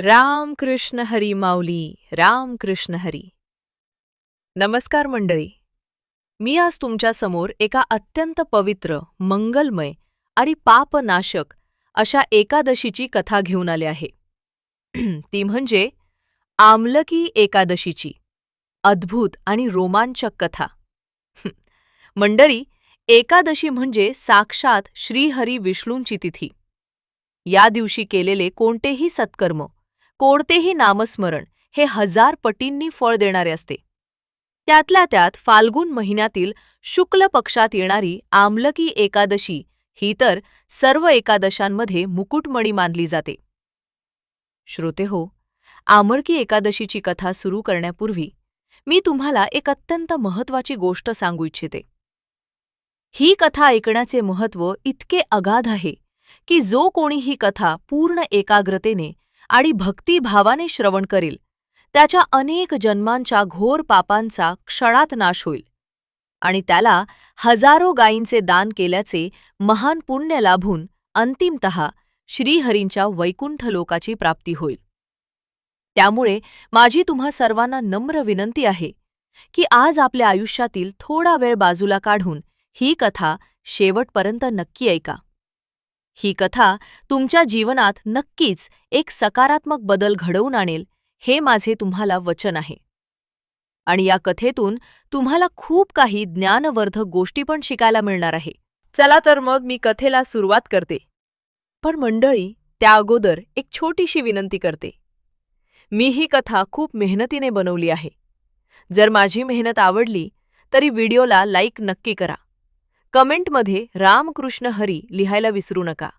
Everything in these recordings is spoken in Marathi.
राम कृष्ण हरी माऊली. राम कृष्ण हरी. नमस्कार मंडळी. मी आज तुमच्या समोर एका अत्यंत पवित्र, मंगलमय आणि पापनाशक अशा एकादशीची कथा घेऊन आले आहे. ती म्हणजे आमलकी एकादशीची अद्भुत आणि रोमांचक कथा. मंडळी, एकादशी म्हणजे साक्षात श्रीहरी विष्णूंची तिथी. या दिवशी केलेले कोणतेही सत्कर्म, कोणतेही नामस्मरण हे 1000 पटींनी फळ देणारे असते. त्यातल्या त्यात फाल्गुन महिन्यातील शुक्ल पक्षात येणारी आमलकी एकादशी ही तर सर्व एकादशांमध्ये मुकुटमणी मानली जाते. श्रोतेहो, आमलकी एकादशीची कथा सुरू करण्यापूर्वी मी तुम्हाला एक अत्यंत महत्त्वाची गोष्ट सांगू इच्छिते. ही कथा ऐकण्याचे महत्त्व इतके अगाध आहे की जो कोणी ही कथा पूर्ण एकाग्रतेने आणि भक्तिभावाने श्रवण करेल, त्याच्या अनेक जन्मांच्या घोर पापांचा क्षणात नाश होईल आणि त्याला हजारो गायींचे दान केल्याचे महान पुण्य लाभून अंतिमतः श्रीहरींच्या वैकुंठ लोकाची प्राप्ती होईल. त्यामुळे माझी तुम्हा सर्वांना नम्र विनंती आहे की आज आपल्या आयुष्यातील थोडा वेळ बाजूला काढून ही कथा शेवटपर्यंत नक्की ऐका. ही कथा तुमच्या जीवनात नक्कीच एक सकारात्मक बदल घडवून आणेल, हे माझे तुम्हाला वचन आहे. आणि या कथेतून तुम्हाला खूप काही ज्ञानवर्धक गोष्टी पण शिकायला मिळणार आहे. चला तर मग मी कथेला सुरुवात करते. पण मंडळी, त्या अगोदर एक छोटीशी विनंती करते. मी ही कथा खूप मेहनतीने बनवली आहे. जर माझी मेहनत आवडली तरी व्हिडिओला लाईक नक्की करा. कमेंटमध्ये रामकृष्ण हरी लिहायला विसरू नका.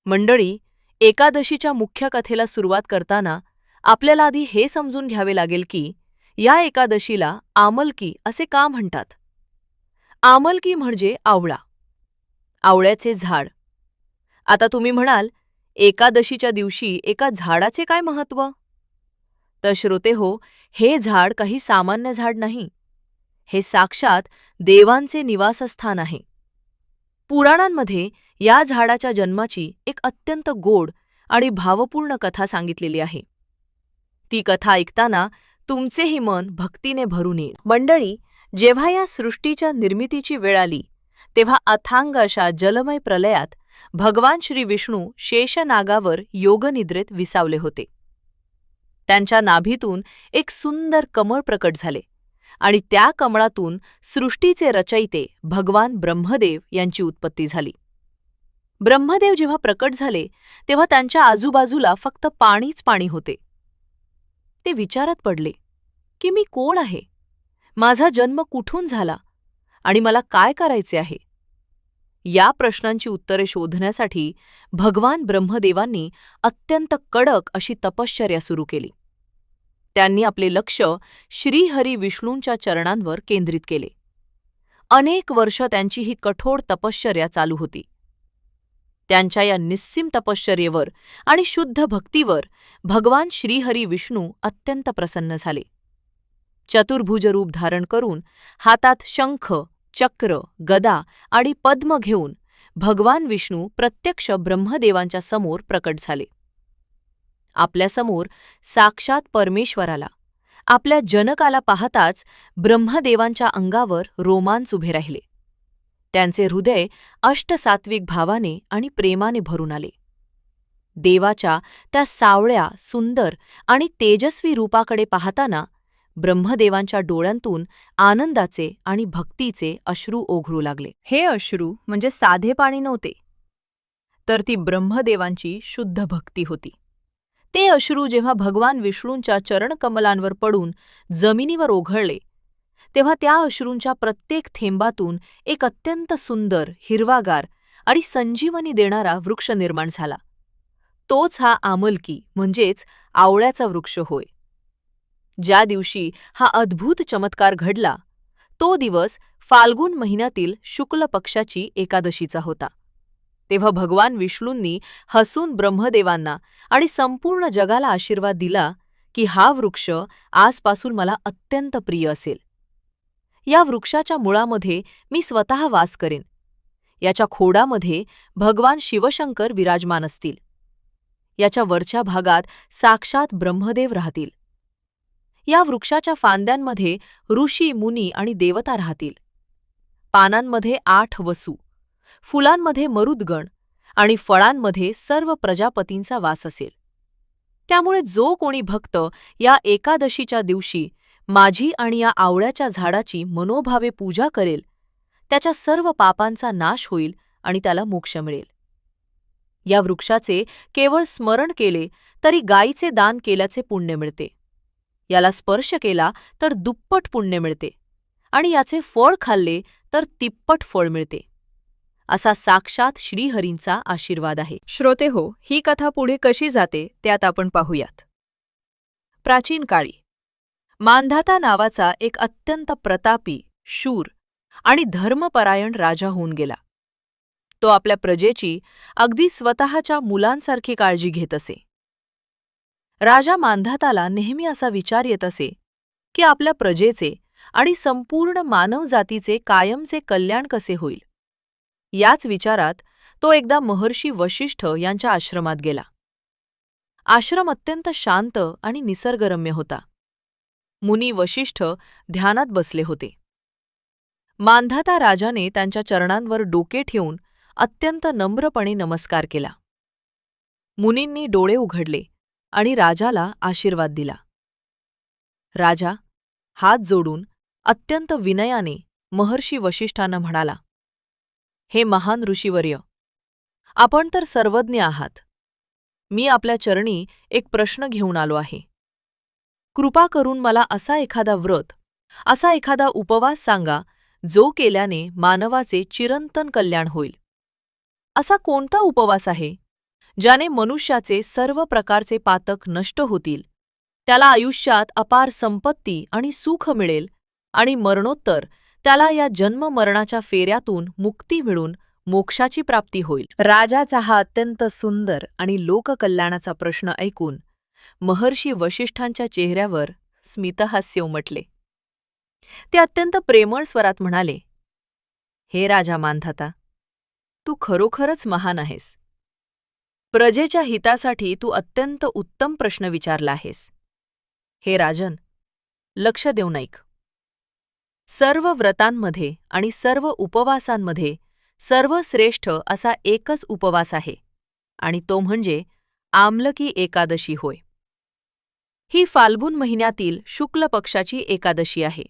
मंडळी, एकादशीच्या मुख्य कथेला सुरुवात करताना आपल्याला आधी हे समजून घ्यावे लागेल की या एकादशीला आमलकी असे का म्हणतात. आमलकी म्हणजे आवळा, आवळ्याचे झाड. आता तुम्ही म्हणाल, एकादशीच्या दिवशी एका झाडाचे काय महत्त्व? तर श्रोतेहो, हे झाड काही सामान्य झाड नाही. हे साक्षात देवांचे निवासस्थान आहे. पुराणांमध्ये या झाडाच्या जन्माची एक अत्यंत गोड आणि भावपूर्ण कथा सांगितलेली आहे. ती कथा ऐकताना तुमचेही मन भक्तीने भरून येईल. मंडळी, जेव्हा या सृष्टीच्या निर्मितीची वेळ आली, तेव्हा अथांग अशा जलमय प्रलयात भगवान श्री विष्णू शेषनागावर योगनिद्रेत विसावले होते. त्यांच्या नाभीतून एक सुंदर कमळ प्रकट झाले आणि त्या कमळातून सृष्टीचे रचयिते भगवान ब्रह्मदेव यांची उत्पत्ती झाली. ब्रह्मदेव जेव्हा प्रकट झाले तेव्हा त्यांच्या आजूबाजूला फक्त पाणीच पाणी होते. ते विचारात पडले की मी कोण आहे, माझा जन्म कुठून झाला आणि मला काय करायचे आहे. या प्रश्नांची उत्तरे शोधण्यासाठी भगवान ब्रह्मदेवांनी अत्यंत कडक अशी तपश्चर्या सुरू केली. त्यांनी आपले लक्ष श्रीहरी विष्णूंच्या चरणांवर केंद्रित केले. अनेक वर्ष त्यांची ही कठोर तपश्चर्या चालू होती. त्यांच्या या निस्सीम तपश्चर्येवर आणि शुद्ध भक्तीवर भगवान श्रीहरी विष्णू अत्यंत प्रसन्न झाले. चतुर्भुज रूप धारण करून हातात शंख, चक्र, गदा आणि पद्म घेऊन भगवान विष्णू प्रत्यक्ष ब्रह्मदेवांच्या समोर प्रकट झाले. आपल्यासमोर साक्षात परमेश्वराला, आपल्या जनकाला पाहताच ब्रह्मदेवांच्या अंगावर रोमांच उभे राहिले. त्यांचे हृदय अष्टसात्विक भावाने आणि प्रेमाने भरून आले. देवाच्या त्या सावळ्या, सुंदर आणि तेजस्वी रूपाकडे पाहताना ब्रह्मदेवांच्या डोळ्यांतून आनंदाचे आणि भक्तीचे अश्रू ओघळू लागले. हे अश्रू म्हणजे साधे पाणी नव्हते, तर ती ब्रह्मदेवांची शुद्ध भक्ती होती. ते अश्रू जेव्हा भगवान विष्णूंच्या चरणकमलांवर पडून जमिनीवर ओघळले, तेव्हा त्या अश्रूंच्या प्रत्येक थेंबातून एक अत्यंत सुंदर, हिरवागार आणि संजीवनी देणारा वृक्ष निर्माण झाला. तोच हा आमलकी म्हणजेच आवळ्याचा वृक्ष होय. ज्या दिवशी हा अद्भुत चमत्कार घडला, तो दिवस फाल्गुन महिन्यातील शुक्ल पक्षाची एकादशीचा होता. तेव्हा भगवान विष्णूंनी हसून ब्रह्मदेवांना आणि संपूर्ण जगाला आशीर्वाद दिला की हा वृक्ष आजपासून मला अत्यंत प्रिय असेल. या वृक्षाच्या मुळामध्ये मी स्वतः वास करेन. याच्या खोडामध्ये भगवान शिवशंकर विराजमान असतील. याच्या वरच्या भागात साक्षात ब्रह्मदेव राहतील. या वृक्षाच्या फांद्यांमध्ये ऋषी, मुनी आणि देवता राहतील. पानांमध्ये 8 वसू, फुलांमध्ये मरुद्गण आणि फळांमध्ये सर्व प्रजापतींचा वास असेल. त्यामुळे जो कोणी भक्त या एकादशीच्या दिवशी माझी आणि या आवळ्याच्या झाडाची मनोभावे पूजा करेल, त्याच्या सर्व पापांचा नाश होईल आणि त्याला मोक्ष मिळेल. या वृक्षाचे केवळ स्मरण केले तरी गायीचे दान केल्याचे पुण्य मिळते. याला स्पर्श केला तर दुप्पट पुण्य मिळते आणि याचे फळ खाल्ले तर तिप्पट फळ मिळते, असा साक्षात श्रीहरींचा आशीर्वाद आहे. श्रोते हो, ही कथा पुढे कशी जाते त्यात आपण पाहूयात. प्राचीन काळी मांधाता नावाचा एक अत्यंत प्रतापी, शूर आणि धर्मपरायण राजा होऊन गेला. तो आपल्या प्रजेची अगदी स्वतःच्या मुलांसारखी काळजी घेत असे. राजा मांधाताला नेहमी असा विचार येत असे की आपल्या प्रजेचे आणि संपूर्ण मानवजातीचे कायमचे कल्याण कसे होईल. याच विचारात तो एकदा महर्षी वशिष्ठ यांच्या आश्रमात गेला. आश्रम अत्यंत शांत आणि निसर्गरम्य होता. मुनी वशिष्ठ ध्यानात बसले होते. मांधाता राजाने त्यांच्या चरणांवर डोके ठेवून अत्यंत नम्रपणे नमस्कार केला. मुनींनी डोळे उघडले आणि राजाला आशीर्वाद दिला. राजा हात जोडून अत्यंत विनयाने महर्षी वशिष्ठांना म्हणाला, हे महान ऋषीवर्य, आपण तर सर्वज्ञ आहात. मी आपल्या चरणी एक प्रश्न घेऊन आलो आहे. कृपा करून मला असा एखादा व्रत, असा एखादा उपवास सांगा जो केल्याने मानवाचे चिरंतन कल्याण होईल. असा कोणता उपवास आहे ज्याने मनुष्याचे सर्व प्रकारचे पातक नष्ट होतील, त्याला आयुष्यात अपार संपत्ती आणि सुख मिळेल आणि मरणोत्तर त्याला या जन्ममरणाच्या फेऱ्यातून मुक्ती मिळून मोक्षाची प्राप्ती होईल. राजाचा हा अत्यंत सुंदर आणि लोककल्याणाचा प्रश्न ऐकून महर्षी वशिष्ठांच्या चेहऱ्यावर स्मितहास्य उमटले. ते अत्यंत प्रेमळ स्वरात म्हणाले, हे राजा मांधाता, तू खरोखरच महान आहेस. प्रजेच्या हितासाठी तू अत्यंत उत्तम प्रश्न विचारला आहेस. हे राजन, लक्ष देऊन ऐक. सर्व व्रतांमध्ये आणि सर्व उपवासांमध्ये सर्वश्रेष्ठ असा एकच उपवास आहे आणि तो म्हणजे आमलकी एकादशी होय. ही फाल्गुन महिन्यातील शुक्ल पक्षाची एकादशी आहे.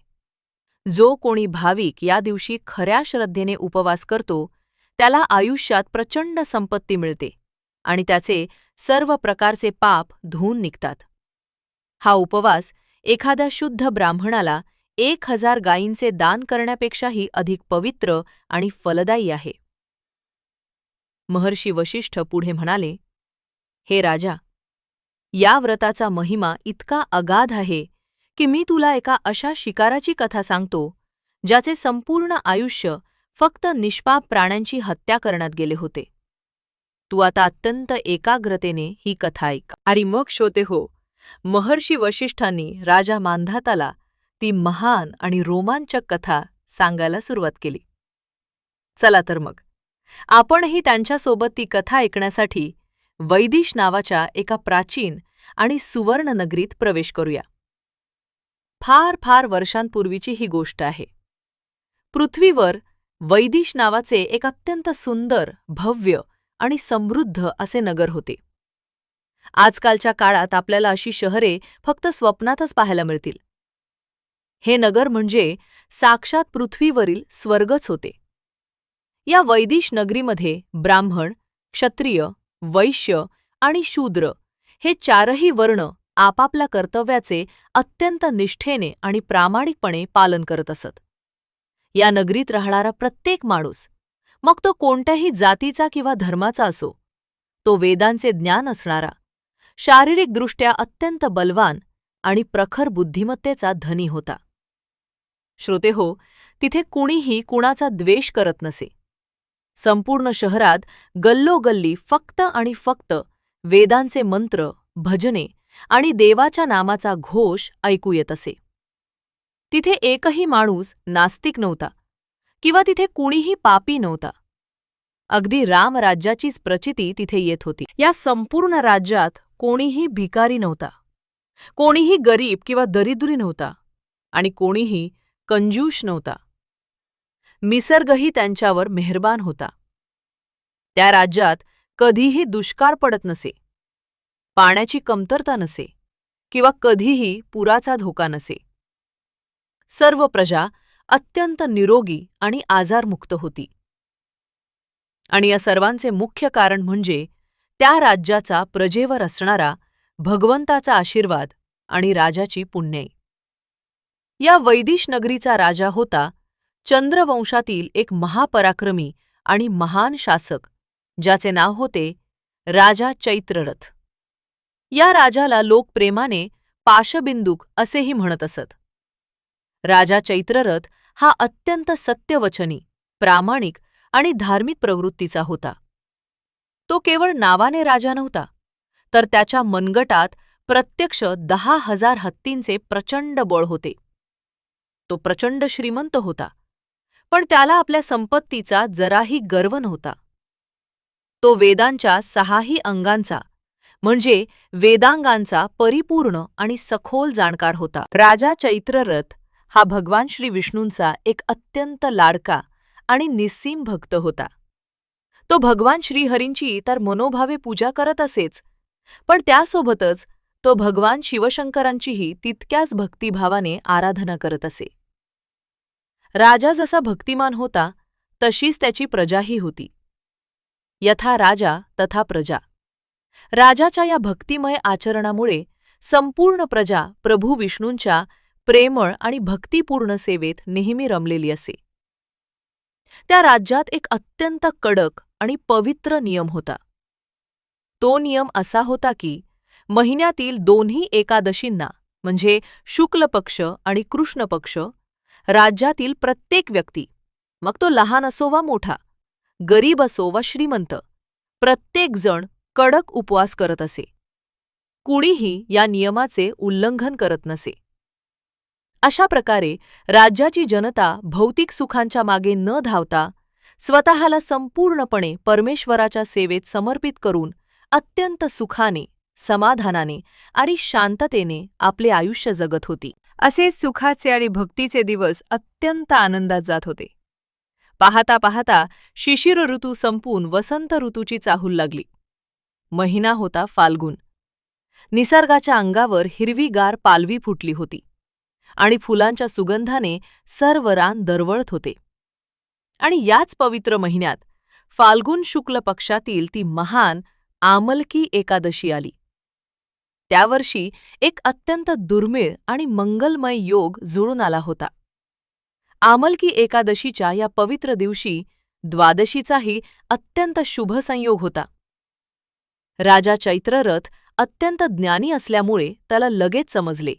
जो कोणी भाविक या दिवशी खऱ्या श्रद्धेने उपवास करतो त्याला आयुष्यात प्रचंड संपत्ती मिळते आणि त्याचे सर्व प्रकारचे पाप धुवून निघतात. हा उपवास एखाद्या शुद्ध ब्राह्मणाला 1000 गायींचे दान करण्यापेक्षाही अधिक पवित्र आणि फलदायी आहे. महर्षी वशिष्ठ पुढे म्हणाले, हे राजा, या व्रताचा महिमा इतका अगाध आहे की मी तुला एका अशा शिकाराची कथा सांगतो ज्याचे संपूर्ण आयुष्य फक्त निष्पाप प्राण्यांची हत्या करण्यात गेले होते. तू आता अत्यंत एकाग्रतेने ही कथा ऐक. आणि मग श्रोते हो, महर्षी वशिष्ठांनी राजा मांधाताला ती महान आणि रोमांचक कथा सांगायला सुरुवात केली. चला तर मग आपणही त्यांच्यासोबत ती कथा ऐकण्यासाठी वैदिश नावाच्या एका प्राचीन आणि सुवर्ण नगरीत प्रवेश करूया. फार फार वर्षांपूर्वीची ही गोष्ट आहे. पृथ्वीवर वैदिश नावाचे एक अत्यंत सुंदर, भव्य आणि समृद्ध असे नगर होते. आजकालच्या काळात आपल्याला अशी शहरे फक्त स्वप्नातच पाहायला मिळतील. हे नगर म्हणजे साक्षात पृथ्वीवरील स्वर्गच होते. या वैदिश नगरीमध्ये ब्राह्मण, क्षत्रिय, वैश्य आणि शूद्र हे चारही वर्ण आपापल्या कर्तव्याचे अत्यंत निष्ठेने आणि प्रामाणिकपणे पालन करत असत. या नगरीत राहणारा प्रत्येक माणूस, मग तो कोणत्याही जातीचा किंवा धर्माचा असो, तो वेदांचे ज्ञान असणारा, शारीरिकदृष्ट्या अत्यंत बलवान आणि प्रखर बुद्धिमत्तेचा धनी होता. श्रोते हो, तिथे कुणीही कुणाचा द्वेष करत नसे. संपूर्ण शहरात गल्लोगल्ली फक्त आणि फक्त वेदांचे मंत्र, भजने आणि देवाच्या नामाचा घोष ऐकू येत असे. तिथे एकही माणूस नास्तिक नव्हता किंवा तिथे कुणीही पापी नव्हता. अगदी रामराज्याचीच प्रचिती तिथे येत होती. या संपूर्ण राज्यात कोणीही भिकारी नव्हता, कोणीही गरीब किंवा दरिद्री नव्हता आणि कोणीही कंजूष नव्हता. निसर्गही त्यांच्यावर मेहरबान होता. त्या राज्यात कधीही दुष्काळ पडत नसे, पाण्याची कमतरता नसे किंवा कधीही पुराचा धोका नसे. सर्व प्रजा अत्यंत निरोगी आणि आजारमुक्त होती. आणि या सर्वांचे मुख्य कारण म्हणजे त्या राज्याचा प्रजेवर असणारा भगवंताचा आशीर्वाद आणि राजाची पुण्याई. या वैदिश नगरीचा राजा होता चंद्रवंशातील एक महापराक्रमी आणि महान शासक, ज्याचे नाव होते राजा चैत्ररथ. या राजाला लोक प्रेमाने पाशबिंदुक असेही म्हणत असत. राजा चैत्ररथ हा अत्यंत सत्यवचनी, प्रामाणिक आणि धार्मिक प्रवृत्तीचा होता. तो केवळ नावाने राजा नव्हता, तर त्याच्या मनगटात प्रत्यक्ष 10,000 हत्तींचे प्रचंड बळ होते. तो प्रचंड श्रीमंत होता, पण त्याला आपल्या संपत्तीचा जराही गर्व नव्हता. तो वेदांच्या 6ही अंगांचा म्हणजे वेदांगांचा परिपूर्ण आणि सखोल जाणकार होता. राजा चैत्ररथ हा भगवान श्री विष्णूंचा एक अत्यंत लाडका आणि निस्सीम भक्त होता. तो भगवान श्रीहरींची तर मनोभावे पूजा करत असेच, पण त्यासोबतच तो भगवान शिवशंकरांचीही तितक्याच भक्तिभावाने आराधना करत असे. राजा जसा भक्तिमान होता तशीच त्याची प्रजाही होती. यथा राजा तथा प्रजा. राजाच्या या भक्तिमय आचरणामुळे संपूर्ण प्रजा प्रभू विष्णूंच्या प्रेमळ आणि भक्तिपूर्ण सेवेत नेहमी रमलेली असे. त्या राज्यात एक अत्यंत कडक आणि पवित्र नियम होता. तो नियम असा होता की महिन्यातील दोन्ही एकादशींना म्हणजे शुक्ल पक्ष आणि कृष्ण पक्ष राज्यातील प्रत्येक व्यक्ती, मग तो लहान असो वा मोठा, गरीब असो वा श्रीमंत, प्रत्येक जण कडक उपवास करत असे. कुणीही या नियमाचे उल्लंघन करत नसे. अशा प्रकारे राज्याची जनता भौतिक सुखांच्या मागे न धावता स्वतःला संपूर्णपणे परमेश्वराच्या सेवेत समर्पित करून अत्यंत सुखाने, समाधानाने आणि शांततेने आपले आयुष्य जगत होती. असे सुखाचे आणि भक्तीचे दिवस अत्यंत आनंदात जात होते. पाहता पाहता शिशिर ऋतू संपून वसंत ऋतूची चाहूल लागली. महिना होता फाल्गुन. निसर्गाच्या अंगावर हिरवीगार पालवी फुटली होती आणि फुलांच्या सुगंधाने सर्व रान दरवळत होते. आणि याच पवित्र महिन्यात फाल्गुन शुक्ल पक्षातील ती महान आमलकी एकादशी आली. त्या वर्षी एक अत्यंत दुर्मिळ आणि मंगलमय योग जुळून आला होता. आमलकी एकादशीच्या या पवित्र दिवशी द्वादशीचाही अत्यंत शुभ संयोग होता. राजा चैत्ररथ अत्यंत ज्ञानी असल्यामुळे त्याला लगेच समजले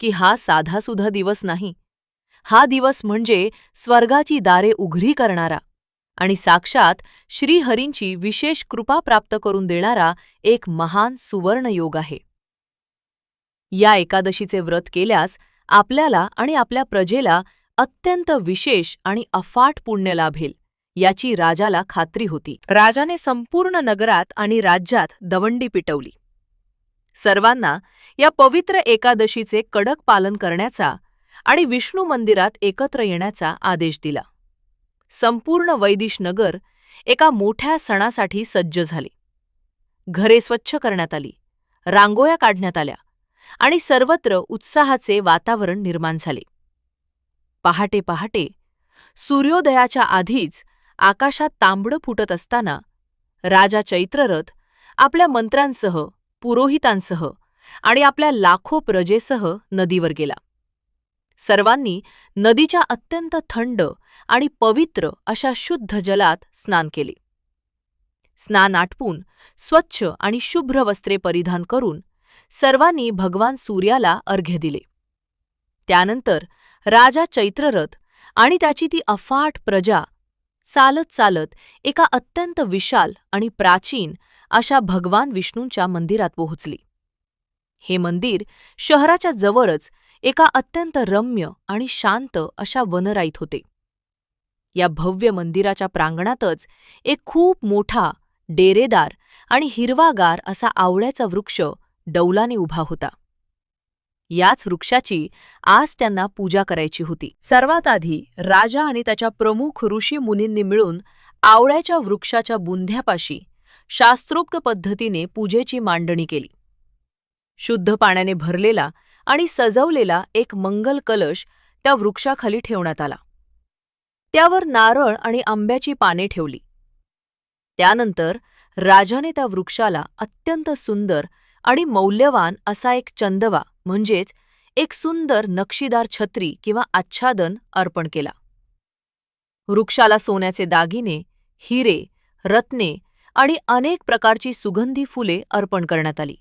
की हा साधासुधा दिवस नाही. हा दिवस म्हणजे स्वर्गाची दारे उघडी करणारा आणि साक्षात श्रीहरींची विशेष कृपा प्राप्त करून देणारा एक महान सुवर्णयोग आहे. या एकादशीचे व्रत केल्यास आपल्याला आणि आपल्या प्रजेला अत्यंत विशेष आणि अफाट पुण्य लाभेल याची राजाला खात्री होती. राजाने संपूर्ण नगरात आणि राज्यात दवंडी पिटवली. सर्वांना या पवित्र एकादशीचे कडक पालन करण्याचा आणि विष्णू मंदिरात एकत्र येण्याचा आदेश दिला. संपूर्ण वैदिश नगर एका मोठ्या सणासाठी सज्ज झाले. घरे स्वच्छ करण्यात आली, रांगोळ्या काढण्यात आल्या आणि सर्वत्र उत्साहाचे वातावरण निर्माण झाले. पहाटे पहाटे सूर्योदयाच्या आधीच आकाशात तांबडं फुटत असताना राजा चैत्ररथ आपल्या मंत्र्यांसह, पुरोहितांसह आणि आपल्या लाखो प्रजेसह नदीवर गेला. सर्वांनी नदीच्या अत्यंत थंड आणि पवित्र अशा शुद्ध जलात स्नान केले. स्नान आटपून स्वच्छ आणि शुभ्र वस्त्रे परिधान करून सर्वांनी भगवान सूर्याला अर्घ्य दिले. त्यानंतर राजा चैत्ररथ आणि त्याची ती अफाट प्रजा चालत चालत एका अत्यंत विशाल आणि प्राचीन अशा भगवान विष्णूंच्या मंदिरात पोहोचली. हे मंदिर शहराच्या जवळच एका अत्यंत रम्य आणि शांत अशा वनराईत होते. या भव्य मंदिराच्या प्रांगणातच एक खूप मोठा, डेरेदार आणि हिरवागार असा आवळ्याचा वृक्ष डौलाने उभा होता. याच वृक्षाची आज त्यांना पूजा करायची होती. सर्वात आधी राजा आणि त्याच्या प्रमुख ऋषी मुनींनी मिळून आवळ्याच्या वृक्षाच्या बुंध्यापाशी शास्त्रोक्त पद्धतीने पूजेची मांडणी केली. शुद्ध पाण्याने भरलेला आणि सजवलेला एक मंगल कलश त्या वृक्षाखाली ठेवण्यात आला. त्यावर नारळ आणि आंब्याची पाने ठेवली. त्यानंतर राजाने त्या वृक्षाला अत्यंत सुंदर आणि मौल्यवान असा एक चंदवा म्हणजेच एक सुंदर नक्षीदार छत्री किंवा आच्छादन अर्पण केला. वृक्षाला सोन्याचे दागिने, हिरे, रत्ने आणि अनेक प्रकारची सुगंधी फुले अर्पण करण्यात आली.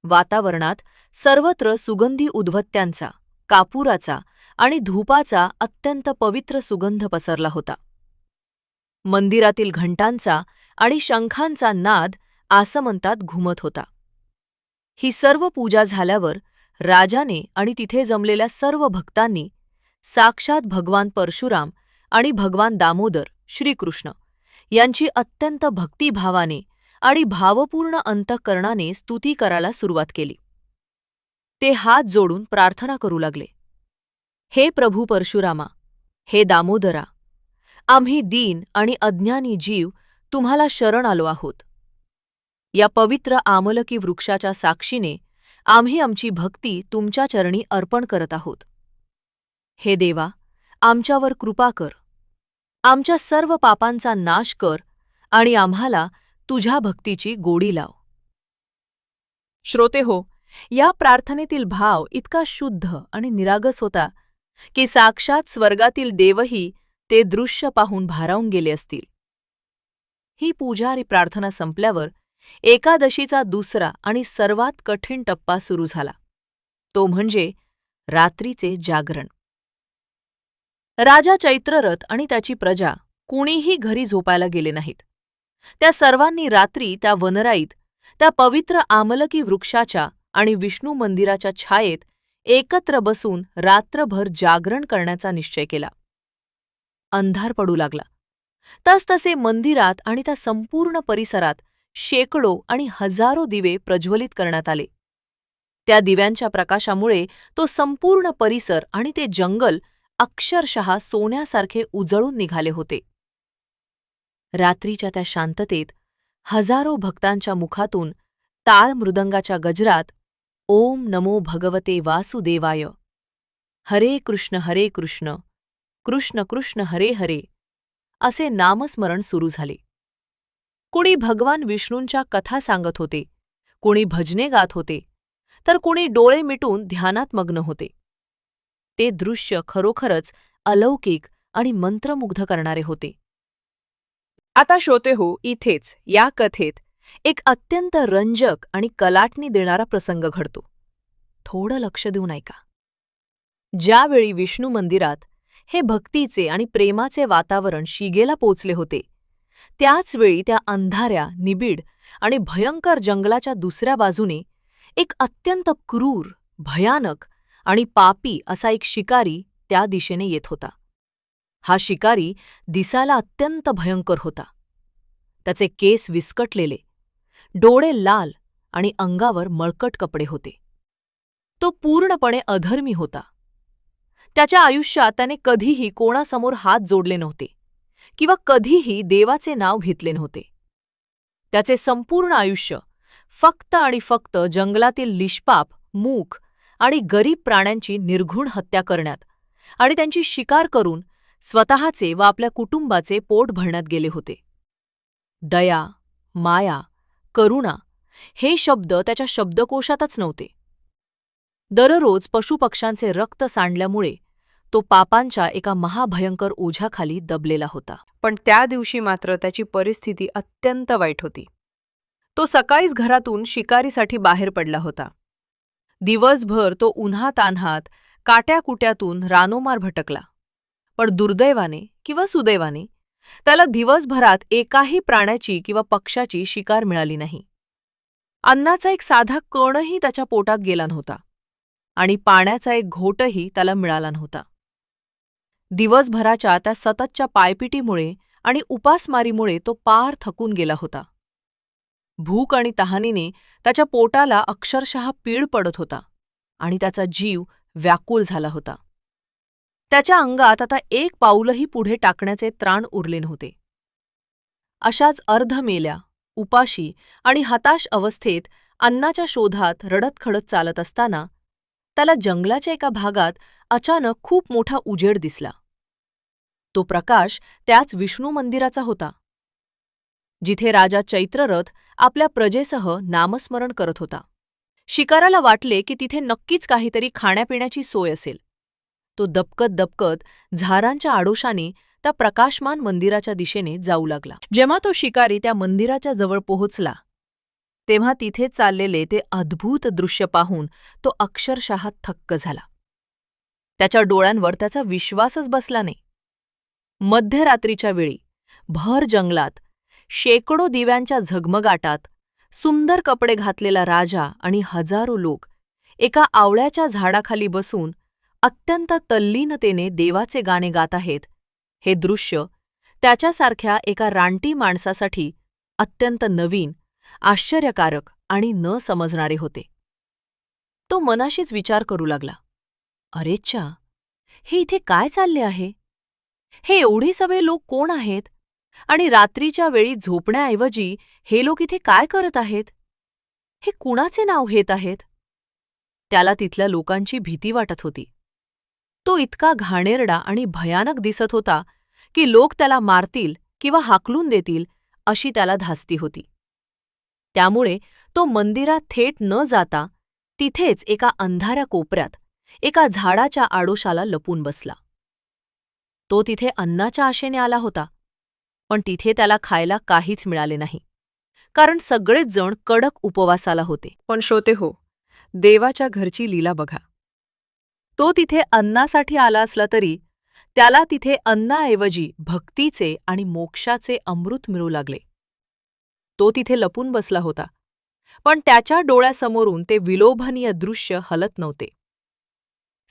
वातावरणात सर्वत्र सुगंधी उदबत्त्यांचा, कापुराचा आणि धूपाचा अत्यंत पवित्र सुगंध पसरला होता. मंदिरातील घंटांचा आणि शंखांचा नाद आसमंतात घुमत होता. ही सर्व पूजा झाल्यावर राजाने आणि तिथे जमलेल्या सर्व भक्तांनी साक्षात भगवान परशुराम आणि भगवान दामोदर श्रीकृष्ण यांची अत्यंत भक्तिभावाने आणि भावपूर्ण अंतःकरणाने स्तुती करायला सुरुवात केली. ते हात जोडून प्रार्थना करू लागले. हे प्रभू परशुरामा, हे दामोदरा, आम्ही दीन आणि अज्ञानी जीव तुम्हाला शरण आलो आहोत. या पवित्र आमलकी वृक्षाच्या साक्षीने आम्ही आमची भक्ती तुमच्या चरणी अर्पण करत आहोत. हे देवा, आमच्यावर कृपा कर, आमच्या सर्व पापांचा नाश कर आणि आम्हाला तुझ्या भक्तीची गोडी लाव. श्रोतेहो, या प्रार्थनेतील भाव इतका शुद्ध आणि निरागस होता की साक्षात स्वर्गातील देवही ते दृश्य पाहून भारावून गेले असतील. ही पूजा आणि प्रार्थना संपल्यावर एकादशीचा दुसरा आणि सर्वात कठीण टप्पा सुरू झाला. तो म्हणजे रात्रीचे जागरण. राजा चैत्ररथ आणि त्याची प्रजा कुणीही घरी झोपायला गेले नाहीत. त्या सर्वांनी रात्री त्या वनराईत, त्या पवित्र आमलकी वृक्षाच्या आणि विष्णू मंदिराच्या छायेत एकत्र बसून रात्रभर जागरण करण्याचा निश्चय केला. अंधार पडू लागला. तसतसे मंदिरात आणि त्या संपूर्ण परिसरात शेकडो आणि हजारो दिवे प्रज्वलित करण्यात आले. त्या दिव्यांच्या प्रकाशामुळे तो संपूर्ण परिसर आणि ते जंगल अक्षरशः सोन्यासारखे उजळून निघाले होते. रात्रीच्या त्या शांततेत हजारो भक्तांच्या मुखातून टाळ मृदंगाच्या गजरात ओम नमो भगवते वासुदेवाय, हरे कृष्ण कृष्ण कृष्ण हरे हरे असे नामस्मरण सुरू झाले. कुणी भगवान विष्णूंच्या कथा सांगत होते, कुणी भजने गात होते, तर कुणी डोळे मिटून ध्यानात मग्न होते. ते दृश्य खरोखरच अलौकिक आणि मंत्रमुग्ध करणारे होते. आता श्रोतेहो, इथेच या कथेत एक अत्यंत रंजक आणि कलाटणी देणारा प्रसंग घडतो. थोडं लक्ष देऊन ऐका. ज्यावेळी विष्णू मंदिरात हे भक्तीचे आणि प्रेमाचे वातावरण शिगेला पोचले होते, त्याचवेळी त्या अंधाऱ्या, निबिड आणि भयंकर जंगलाच्या दुसऱ्या बाजूने एक अत्यंत क्रूर, भयानक आणि पापी असा एक शिकारी त्या दिशेने येत होता. हा शिकारी दिसायला अत्यंत भयंकर होता. त्याचे केस विस्कटलेले, डोळे लाल आणि अंगावर मळकट कपडे होते. तो पूर्णपणे अधर्मी होता. त्याच्या आयुष्यात त्याने कधीही कोणासमोर हात जोडले नव्हते किंवा कधीही देवाचे नाव घेतले नव्हते. त्याचे संपूर्ण आयुष्य फक्त आणि फक्त जंगलातील निष्पाप, मूक आणि गरीब प्राण्यांची निर्घृण हत्या करण्यात आणि त्यांची शिकार करून स्वतःचे व आपल्या कुटुंबाचे पोट भरण्यात गेले होते. दया, माया, करुणा हे शब्द त्याच्या शब्दकोशातच नव्हते. दररोज पशुपक्ष्यांचे रक्त सांडल्यामुळे तो पापांच्या एका महाभयंकर ओझ्याखाली दबलेला होता. पण त्या दिवशी मात्र त्याची परिस्थिती अत्यंत वाईट होती. तो सकाळीच घरातून शिकारीसाठी बाहेर पडला होता. दिवसभर तो उन्हातान्हात, काट्याकुट्यातून रानोमार भटकला. पण दुर्दैवाने किंवा सुदैवाने त्याला दिवसभरात एकाही प्राण्याची किंवा पक्ष्याची शिकार मिळाली नाही. अन्नाचा एक साधा कणही त्याच्या पोटात गेला नव्हता आणि पाण्याचा एक घोटही त्याला मिळाला नव्हता. दिवसभराच्या त्या सततच्या पायपिटीमुळे आणि उपासमारीमुळे तो पार थकून गेला होता. भूक आणि तहानीने त्याच्या पोटाला अक्षरशः पीड पडत होता आणि त्याचा जीव व्याकुळ झाला होता. त्याच्या अंगात आता एक पाऊलही पुढे टाकण्याचे त्राण उरले नव्हते. अशाच अर्धमेल्या, उपाशी आणि हताश अवस्थेत अन्नाच्या शोधात रडतखडत चालत असताना त्याला जंगलाच्या एका भागात अचानक खूप मोठा उजेड दिसला. तो प्रकाश त्याच विष्णू मंदिराचा होता, जिथे राजा चैत्ररथ आपल्या प्रजेसह नामस्मरण करत होता. शिकाराला वाटले की तिथे नक्कीच काहीतरी खाण्यापिण्याची सोय असेल. तो दबकत दबकत झारांच्या आडोशाने त्या प्रकाशमान मंदिराच्या दिशेने जाऊ लागला. जेव्हा तो शिकारी त्या मंदिराच्या जवळ पोहोचला, तेव्हा तिथे चाललेले ते अद्भुत दृश्य पाहून तो अक्षरशः थक्क झाला. त्याच्या डोळ्यांवर त्याचा विश्वासच बसला नाही. मध्यरात्रीच्या वेळी भर जंगलात शेकडो दिव्यांच्या झगमगाटात सुंदर कपडे घातलेला राजा आणि हजारो लोक एका आवळ्याच्या झाडाखाली बसून अत्यंत तल्लीनतेने देवाचे गाणे गात आहेत, हे दृश्य त्याच्यासारख्या एका रानटी माणसासाठी अत्यंत नवीन, आश्चर्यकारक आणि न समजणारे होते. तो मनाशीच विचार करू लागला, अरेच्छा, हे इथे काय चालले आहे? हे एवढे सगळे लोक कोण आहेत? आणि रात्रीच्या वेळी झोपण्याऐवजी हे लोक इथे काय करत आहेत? हे कुणाचे नाव घेत आहेत? त्याला तिथल्या लोकांची भीती वाटत होती. तो इतका घाणेरडा आणि भयानक दिसत होता की लोक त्याला मारतील किंवा हाकलून देतील अशी त्याला धास्ती होती. त्यामुळे तो मंदिरात थेट न जाता तिथेच एका अंधाऱ्या कोपऱ्यात एका झाडाच्या आडोशाला लपून बसला. तो तिथे अन्नाच्या आशेने आला होता, पण तिथे त्याला खायला काहीच मिळाले नाही, कारण सगळेच जण कडक उपवासाला होते. पण श्रोते हो, देवाच्या घरची लीला बघा. तो तिथे अन्नासाठी आला असला तरी त्याला तिथे अन्नाऐवजी भक्तीचे आणि मोक्षाचे अमृत मिळू लागले. तो तिथे लपून बसला होता, पण त्याच्या डोळ्यासमोरून ते विलोभनीय दृश्य हलत नव्हते.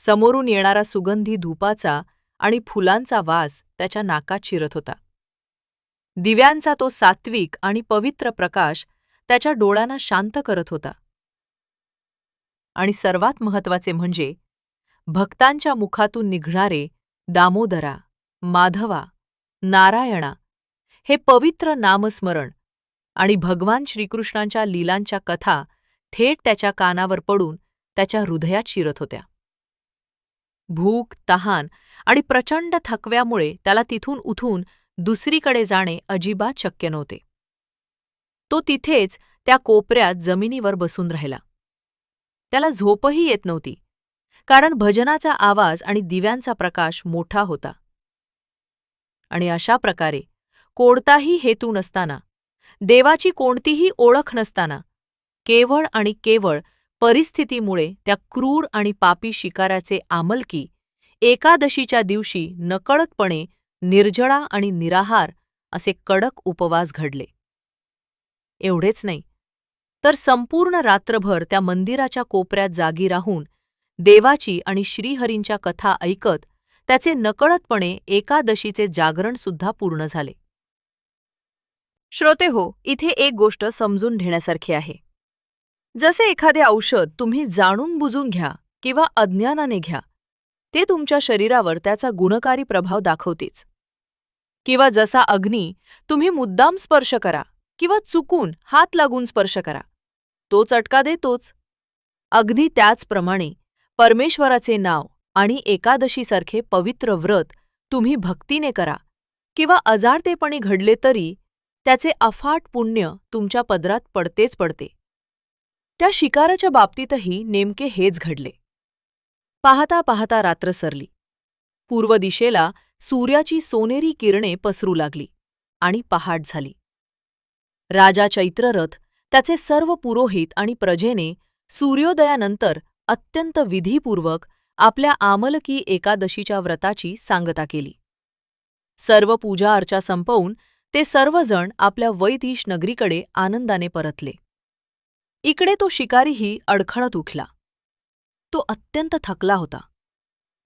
समोरून येणारा सुगंधी धूपाचा आणि फुलांचा वास त्याच्या नाकात शिरत होता. दिव्यांचा तो सात्विक आणि पवित्र प्रकाश त्याच्या डोळ्यांना शांत करत होता. आणि सर्वात महत्त्वाचे म्हणजे भक्तांच्या मुखातून निघणारे दामोदरा, माधवा, नारायणा हे पवित्र नामस्मरण आणि भगवान श्रीकृष्णांच्या लीलांच्या कथा थेट त्याच्या कानावर पडून त्याच्या हृदयात शिरत होत्या. भूक, तहान आणि प्रचंड थकव्यामुळे त्याला तिथून उठून दुसरीकडे जाणे अजिबात शक्य नव्हते. तो तिथेच त्या कोपऱ्यात जमिनीवर बसून राहिला. त्याला झोपही येत नव्हती, कारण भजनाचा आवाज आणि दिव्यांचा प्रकाश मोठा होता. आणि अशा प्रकारे कोणताही हेतू नसताना, देवाची कोणतीही ओळख नसताना, केवळ आणि केवळ परिस्थितीमुळे त्या क्रूर आणि पापी शिकाराचे आमलकी एकादशीच्या दिवशी नकळतपणे निर्जळा आणि निराहार असे कडक उपवास घडले. एवढेच नाही, तर संपूर्ण रात्रभर त्या मंदिराच्या कोपऱ्यात जागी राहून देवाची आणि श्रीहरींच्या कथा ऐकत त्याचे नकळतपणे एकादशीचे जागरणसुद्धा पूर्ण झाले. श्रोते हो, इथे एक गोष्ट समजून घेण्यासारखी आहे. जसे एखादे औषध तुम्ही जाणून बुजून घ्या किंवा अज्ञानाने घ्या, ते तुमच्या शरीरावर त्याचा गुणकारी प्रभाव दाखवतेच. किंवा जसा अग्नी तुम्ही मुद्दाम स्पर्श करा किंवा चुकून हात लागून स्पर्श करा, तो चटका देतोच. अगदी त्याचप्रमाणे परमेश्वराचे नाव आणि एकादशीसारखे पवित्र व्रत तुम्ही भक्तीने करा किंवा अजाणतेपणी घडले तरी त्याचे अफाट पुण्य तुमच्या पदरात पडतेच पडते. त्या शिकाराच्या बाबतीतही नेमके हेच घडले. पाहता पाहता रात्र सरली. पूर्व दिशेला सूर्याची सोनेरी किरणे पसरू लागली आणि पहाट झाली. राजा चैत्ररथ त्याचे सर्व पुरोहित आणि प्रजेने सूर्योदयानंतर अत्यंत विधीपूर्वक आपल्या आमलकी एकादशीच्या व्रताची सांगता केली. सर्व पूजा अर्चा संपवून ते सर्वजण आपल्या वैदिश नगरीकडे आनंदाने परतले. इकडे तो शिकारीही अडखळत उठला. तो अत्यंत थकला होता.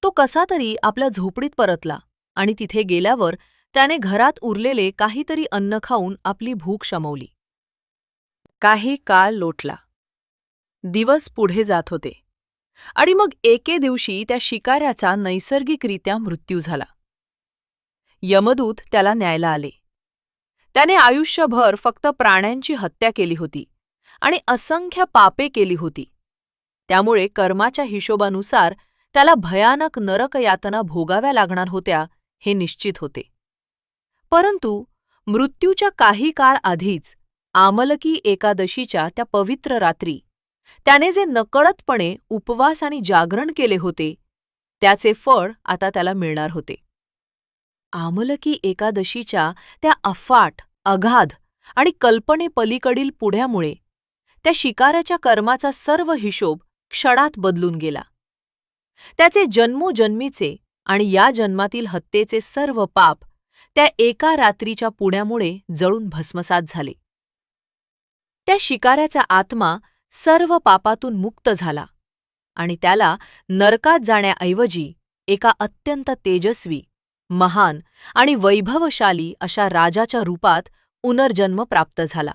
तो कसा तरी आपल्या झोपडीत परतला आणि तिथे गेल्यावर त्याने घरात उरलेले काहीतरी अन्न खाऊन आपली भूक शमवली. काही काळ लोटला. दिवस पुढे जात होते आणि मग एके दिवशी त्या शिकाऱ्याचा नैसर्गिकरित्या मृत्यू झाला. यमदूत त्याला न्यायला आले. त्याने आयुष्यभर फक्त प्राण्यांची हत्या केली होती आणि असंख्य पापे केली होती. त्यामुळे कर्माच्या हिशोबानुसार त्याला भयानक नरकयातना भोगाव्या लागणार होत्या हे निश्चित होते. परंतु मृत्यूच्या काही काळ आधीच आमलकी एकादशीच्या त्या पवित्र रात्री त्याने जे नकळतपणे उपवास आणि जागरण केले होते त्याचे फळ आता त्याला मिळणार होते. आमलकी एकादशीच्या त्या अफाट, अगाध आणि कल्पनेपलीकडील पुढ्यामुळे त्या शिकाऱ्याच्या कर्माचा सर्व हिशोब क्षणात बदलून गेला. त्याचे जन्मोजन्मीचे आणि या जन्मातील हत्येचे सर्व पाप त्या एका रात्रीच्या पुण्यामुळे जळून भस्मसात झाले. त्या शिकाऱ्याचा आत्मा सर्व पापातून मुक्त झाला आणि त्याला नरकात जाण्याऐवजी एका अत्यंत तेजस्वी, महान आणि वैभवशाली अशा राजाच्या रूपात पुनर्जन्म प्राप्त झाला.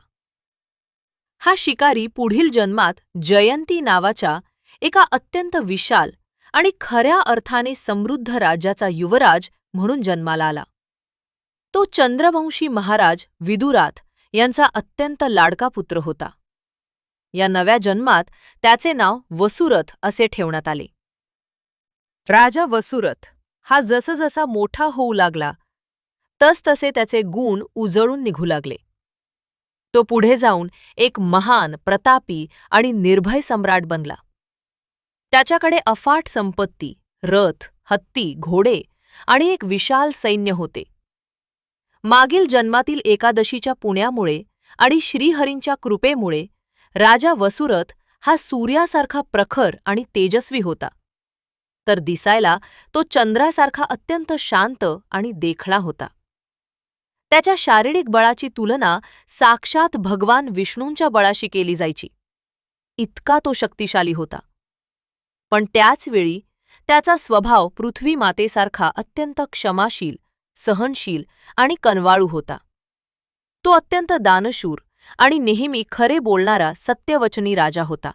हा शिकारी पुढील जन्मात जयंती नावाच्या एका अत्यंत विशाल आणि खऱ्या अर्थाने समृद्ध राज्याचा युवराज म्हणून जन्माला आला. तो चंद्रवंशी महाराज विदुराथ यांचा अत्यंत लाडका पुत्र होता. या नव्या जन्मात त्याचे नाव वसुरथ असे ठेवण्यात आले. राजा वसुरथ हा जसजसा मोठा होऊ लागला तसतसे त्याचे गुण उजळून निघू लागले. तो पुढे जाऊन एक महान, प्रतापी आणि निर्भय सम्राट बनला. त्याच्याकडे अफाट संपत्ती, रथ, हत्ती, घोडे आणि एक विशाल सैन्य होते. मागील जन्मातील एकादशीच्या पुण्यामुळे आणि श्रीहरींच्या कृपेमुळे राजा वसुरथ हा सूर्यासारखा प्रखर आणि तेजस्वी होता, तर दिसायला तो चंद्रासारखा अत्यंत शांत आणि देखणा होता. त्याच्या शारीरिक बळाची तुलना साक्षात भगवान विष्णूंच्या बळाशी केली जायची, इतका तो शक्तिशाली होता. पण त्याच वेळी त्याचा स्वभाव पृथ्वी मातेसारखा अत्यंत क्षमाशील, सहनशील आणि कनवाळू होता. तो अत्यंत दानशूर आणि नेहमी खरे बोलणारा सत्यवचनी राजा होता.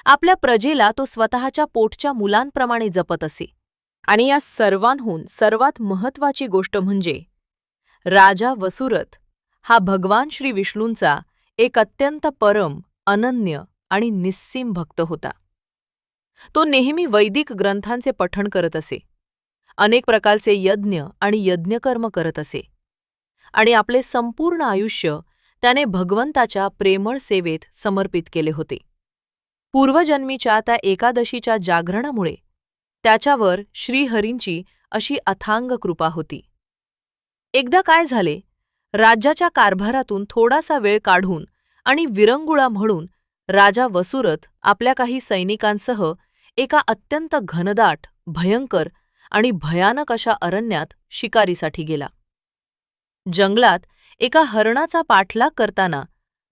आपल्या प्रजेला तो स्वतःच्या पोटच्या मुलांप्रमाणे जपत असे. आणि या सर्वांहून सर्वात महत्त्वाची गोष्ट म्हणजे राजा वसुरथ हा भगवान श्री विष्णूंचा एक अत्यंत परम, अनन्य आणि निस्सीम भक्त होता. तो नेहमी वैदिक ग्रंथांचे पठण करत असे, अनेक प्रकारचे यज्ञ आणि यज्ञकर्म करत असे आणि आपले संपूर्ण आयुष्य त्याने भगवंताच्या प्रेमळ सेवेत समर्पित केले होते. पूर्वजन्मीच्या त्या एकादशीच्या जागरणामुळे त्याच्यावर श्रीहरींची अशी अथांग कृपा होती. एकदा काय झाले, राज्याच्या कारभारातून थोडासा वेळ काढून आणि विरंगुळा म्हणून राजा वसुरथ आपल्या काही सैनिकांसह एका अत्यंत घनदाट, भयंकर आणि भयानक अशा अरण्यात शिकारीसाठी गेला. जंगलात एका हरणाचा पाठलाग करताना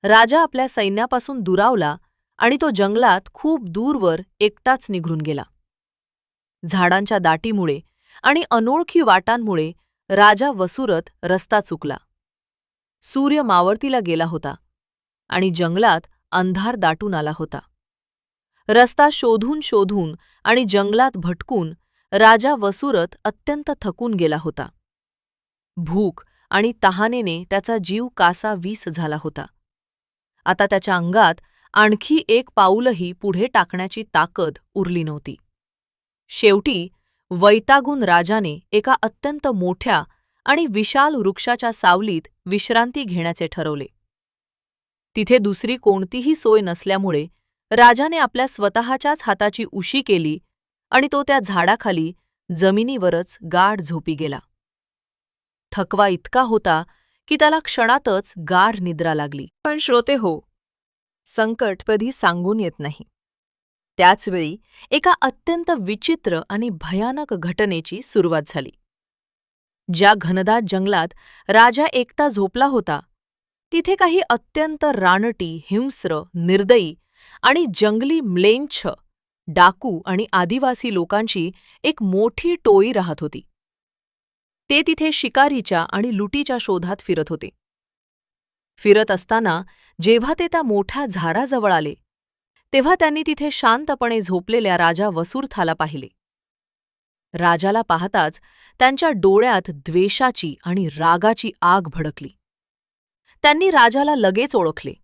राजा आपल्या सैन्यापासून दुरावला आणि तो जंगलात खूप दूरवर एकटाच निघून गेला. झाडांच्या दाटीमुळे आणि अनोळखी वाटांमुळे राजा वसुरथ रस्ता चुकला. सूर्य मावळतीला गेला होता आणि जंगलात अंधार दाटून आला होता. रस्ता शोधून शोधून आणि जंगलात भटकून राजा वसुरथ अत्यंत थकून गेला होता. भूक आणि तहानेने त्याचा जीव कासावीस झाला होता. आता त्याच्या अंगात आणखी एक पाऊलही पुढे टाकण्याची ताकद उरली नव्हती. शेवटी वैतागून राजाने एका अत्यंत मोठ्या आणि विशाल वृक्षाच्या सावलीत विश्रांती घेण्याचे ठरवले. तिथे दुसरी कोणतीही सोय नसल्यामुळे राजाने आपल्या स्वतःच्याच हाताची उशी केली आणि तो त्या झाडाखाली जमिनीवरच गाढ झोपी गेला. थकवा इतका होता की त्याला क्षणातच गाढ निद्रा लागली. पण श्रोते हो, संकट कधी सांगून येत नाही. त्याचवेळी एका अत्यंत विचित्र आणि भयानक घटनेची सुरुवात झाली. ज्या घनदाट जंगलात राजा एकटा झोपला होता तिथे काही अत्यंत रानटी, हिंस्र, निर्दयी आणि जंगली म्लेच्छ्छ डाकू आणि आदिवासी लोकांची एक मोठी टोळी राहत होती. ते तिथे शिकारीच्या आणि लुटीच्या शोधात फिरत होते. फिरत असताना जेव्हा ते त्या मोठ्या झाडाजवळ आले, तेव्हा त्यांनी तिथे शांतपणे झोपलेल्या राजा वसूरथाला पाहिले. राजाला पाहताच त्यांच्या डोळ्यात द्वेषाची आणि रागाची आग भडकली. त्यांनी राजाला लगेच ओळखले,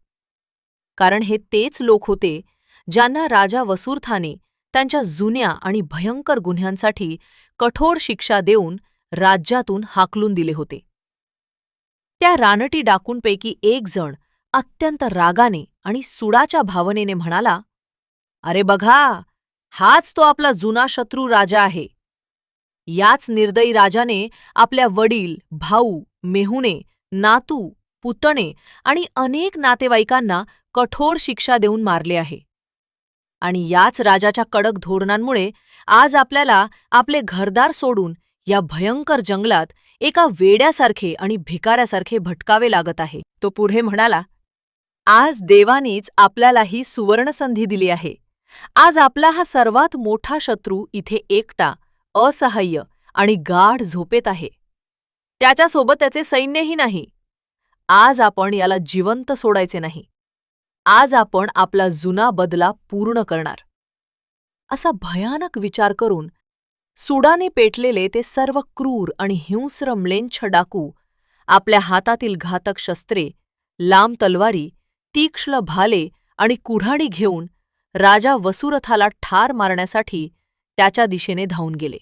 कारण हे तेच लोक होते ज्यांना राजा वसूरथाने त्यांच्या जुन्या आणि भयंकर गुन्ह्यांसाठी कठोर शिक्षा देऊन राज्यातून हाकलून दिले होते. त्या रानटी डाकूंपैकी एक जण अत्यंत रागाने आणि सुडाच्या भावनेने म्हणाला, "अरे बघा, हाच तो आपला जुना शत्रू राजा आहे. याच निर्दयी राजाने आपल्या वडील, भाऊ, मेहुणे, नातू, पुतणे आणि अनेक नातेवाईकांना कठोर शिक्षा देऊन मारले आहे. आणि याच राजाच्या कडक धोरणांमुळे आज आपल्याला आपले घरदार सोडून या भयंकर जंगलात एका वेड्यासारखे आणि भिकाऱ्यासारखे भटकावे लागत आहे." तो पुढे म्हणाला, "आज देवानीच आपल्याला ही सुवर्णसंधी दिली आहे. आज आपला हा सर्वात मोठा शत्रू इथे एकटा, असहाय्य आणि गाढ झोपेत आहे. त्याच्यासोबत त्याचे सैन्यही नाही. आज आपण याला जिवंत सोडायचे नाही. आज आपण आपला जुना बदला पूर्ण करणार." असा भयानक विचार करून सुडाने पेटलेले ते सर्व क्रूर आणि हिंस्र म्लेच्छ डाकू आपल्या हातातील घातक शस्त्रे, लांब तलवारी, तीक्ष्ण भाले आणि कुऱ्हाडी घेऊन राजा वसूरथाला ठार मारण्यासाठी त्याच्या दिशेने धावून गेले.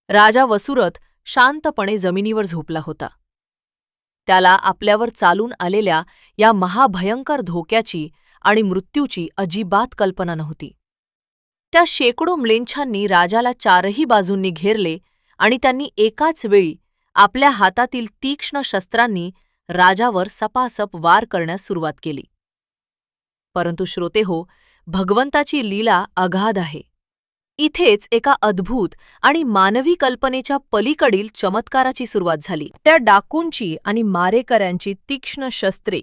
राजा वसूरथ शांतपणे जमिनीवर झोपला होता. त्याला आपल्यावर चालून आलेल्या या महाभयंकर धोक्याची आणि मृत्यूची अजिबात कल्पना नव्हती. त्या शेकडो म्लेच्छांनी राजाला चारही बाजूंनी घेरले आणि त्यांनी एकाच वेळी आपल्या हातातील तीक्ष्ण शस्त्रांनी राजावर सपासप वार करण्यास सुरुवात केली. परंतु श्रोतेहो, भगवंताची लीला अगाध आहे. इथेच एका अद्भुत आणि मानवी कल्पनेच्या पलीकडील चमत्काराची सुरुवात झाली. त्या डाकूंची आणि मारेकऱ्यांची तीक्ष्ण शस्त्रे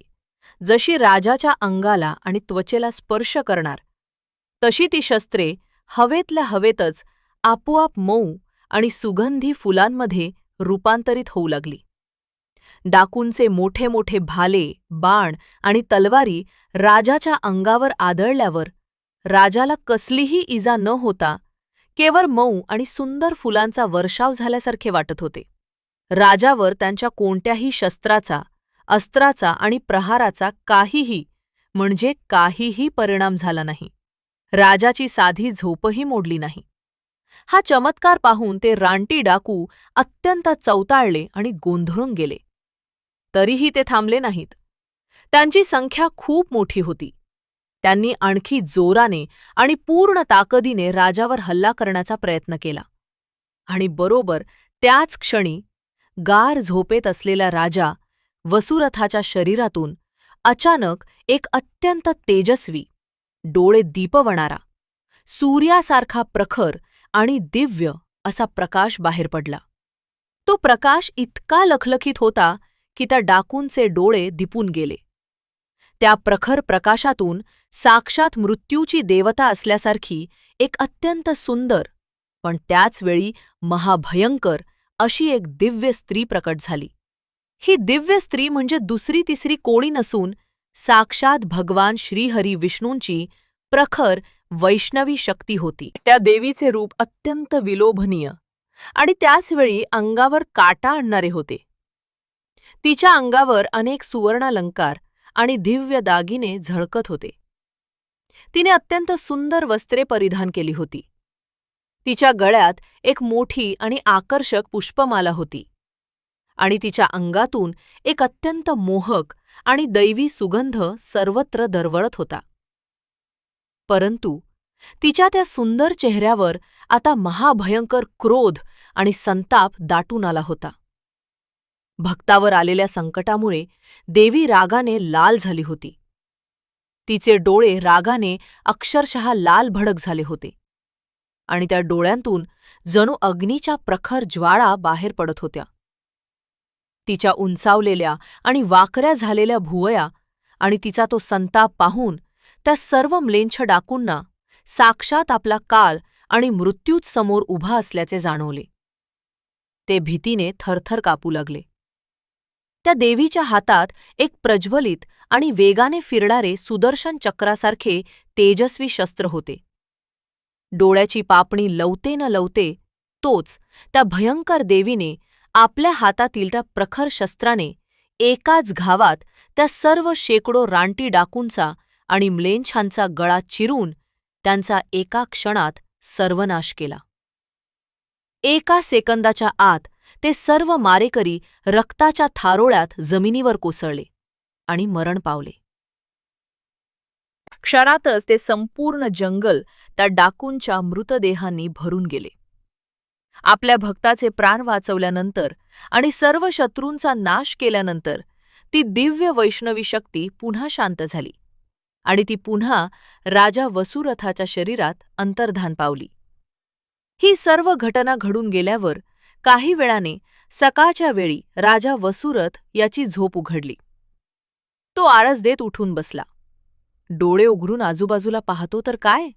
जशी राजाच्या अंगाला आणि त्वचेला स्पर्श करणार, तशी ती शस्त्रे हवेतल्या हवेतच आपोआप मऊ आणि सुगंधी फुलांमध्ये रूपांतरित होऊ लागली. डाकूंचे मोठे मोठे भाले, बाण आणि तलवारी राजाच्या अंगावर आदळल्यावर राजाला कसलीही इजा न होता केवळ मऊ आणि सुंदर फुलांचा वर्षाव झाल्यासारखे वाटत होते. राजावर त्यांच्या कोणत्याही शस्त्राचा, अस्त्राचा आणि प्रहाराचा म्हणजे काहीही परिणाम झाला नाही. राजाची साधी झोपही मोडली नाही. हा चमत्कार पाहून ते रानटी डाकू अत्यंत चवताळले आणि गोंधळून गेले. तरीही ते थांबले नाहीत. त्यांची संख्या खूप मोठी होती. त्यांनी आणखी जोराने आणि पूर्ण ताकदीने राजावर हल्ला करण्याचा प्रयत्न केला. आणि बरोबर त्याच क्षणी गार झोपेत असलेला राजा वसूरथाच्या शरीरातून अचानक एक अत्यंत तेजस्वी, डोळे दीपवणारा, सूर्यासारखा प्रखर आणि दिव्य असा प्रकाश बाहेर पडला. तो प्रकाश इतका लखलखीत होता की त्या डाकूंचे डोळे दिपून गेले. त्या प्रखर प्रकाशातून साक्षात मृत्यूची देवता असल्यासारखी एक अत्यंत सुंदर पण त्याचवेळी महाभयंकर अशी एक दिव्य स्त्री प्रकट झाली. ही दिव्य स्त्री म्हणजे दुसरी तिसरी कोणी नसून साक्षात भगवान श्रीहरी विष्णूंची प्रखर वैष्णवी शक्ती होती. त्या देवीचे रूप अत्यंत विलोभनीय आणि त्याचवेळी अंगावर काटा आणणारे होते. तिच्या अंगावर अनेक सुवर्णालंकार आणि दिव्य दागिने झळकत होते. तिने अत्यंत सुंदर वस्त्रे परिधान केली होती. तिच्या गळ्यात एक मोठी आणि आकर्षक पुष्पमाला होती आणि तिच्या अंगातून एक अत्यंत मोहक आणि दैवी सुगंध सर्वत्र दरवळत होता. परंतु तिच्या त्या सुंदर चेहऱ्यावर आता महाभयंकर क्रोध आणि संताप दाटून आला होता. भक्तावर आलेल्या संकटामुळे देवी रागाने लाल झाली होती. तिचे डोळे रागाने अक्षरशः लाल भडक झाले होते आणि त्या डोळ्यांतून जणू अग्नीच्या प्रखर ज्वाळा बाहेर पडत होत्या. तिच्या उंचावलेल्या आणि वाकऱ्या झालेल्या भुवया आणि तिचा तो संताप पाहून त्या सर्व म्लेच्छ डाकूंना साक्षात आपला काळ आणि मृत्यूच समोर उभा असल्याचे जाणवले. ते भीतीने थरथर कापू लागले. त्या देवीच्या हातात एक प्रज्वलित आणि वेगाने फिरणारे सुदर्शन चक्रासारखे तेजस्वी शस्त्र होते. डोळ्याची पापणी लवते न लवते तोच त्या भयंकर देवीने आपल्या हातातील त्या प्रखर शस्त्राने एकाच घावात त्या सर्व शेकडो रानटी डाकूंचा आणि म्लेच्छांचा गळा चिरून त्यांचा एका क्षणात सर्वनाश केला. एका सेकंदाच्या आत ते सर्व मारेकरी रक्ताच्या थारोळ्यात जमिनीवर कोसळले आणि मरण पावले. क्षणातच ते संपूर्ण जंगल त्या डाकूंच्या मृतदेहांनी भरून गेले. आपल्या भक्ताचे प्राण वाचवल्यानंतर आणि सर्व शत्रूंचा नाश केल्यानंतर ती दिव्य वैष्णवी शक्ती पुन्हा शांत झाली आणि ती पुन्हा राजा वसुरथाच्या शरीरात अंतर्धान पावली. ही सर्व घटना घडून गेल्यावर काही वेळाने सकाळच्या वेळी राजा वसुरथ याची झोप उघडली. तो आळस देत उठून बसला. डोळे उघडून आजूबाजूला पाहतो तर काय?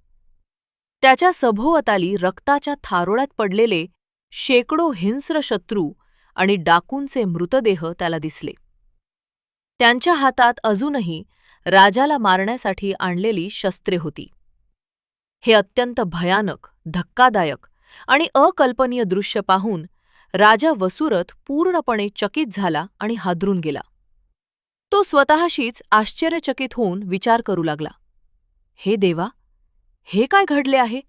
त्याच्या सभोवताली रक्ताच्या थारोळ्यात पडलेले शेकडो हिंस्र शत्रू आणि डाकूंचे मृतदेह त्याला दिसले. त्यांच्या हातात अजूनही राजाला मारण्यासाठी आणलेली शस्त्रे होती. हे अत्यंत भयानक, धक्कादायक आणि अकल्पनीय दृश्य पाहून राजा वसुरथ पूर्णपणे चकित झाला आणि हादरून गेला. तो स्वतःशीच आश्चर्यचकित होऊन विचार करू लागला, हे देवा, हे काय घडले आहे?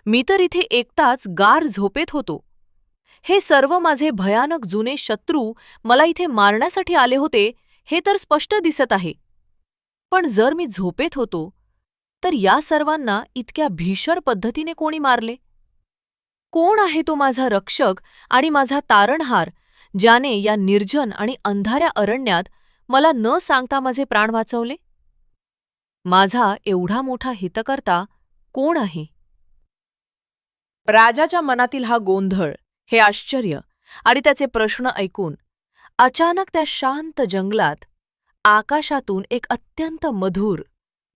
मी तर इथे एकटाच गाढ झोपेत होतो. हे सर्व माझे भयानक जुने शत्रू मला इथे मारण्यासाठी आले होते हे तर स्पष्ट दिसत आहे. पण जर मी झोपेत होतो तर या सर्वांना इतक्या भीषण पद्धतीने कोणी मारले? कोण आहे तो माझा रक्षक आणि माझा तारणहार, ज्याने या निर्जन आणि अंधाऱ्या अरण्यात मला न सांगता माझे प्राण वाचवले? माझा एवढा मोठा हितकर्ता कोण आहे? राजाच्या मनातील हा गोंधळ, हे आश्चर्य आणि त्याचे प्रश्न ऐकून अचानक त्या शांत जंगलात आकाशातून एक अत्यंत मधुर,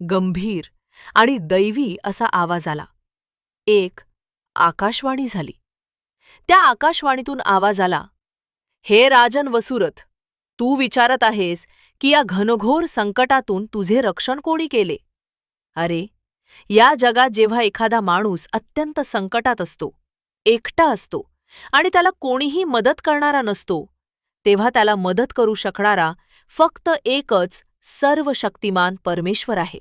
गंभीर आणि दैवी असा आवाज आला. एक आकाशवाणी झाली. त्या आकाशवाणीतून आवाज आला, हे राजन वसुरथ, तू विचारत आहेस की या घनघोर संकटातून तुझे रक्षण कोणी केले? अरे, या जगात जेव्हा एखादा माणूस अत्यंत संकटात असतो, एकटा असतो आणि त्याला कोणीही मदत करणारा नसतो, तेव्हा त्याला मदत करू शकणारा फक्त एकच सर्वशक्तिमान परमेश्वर आहे.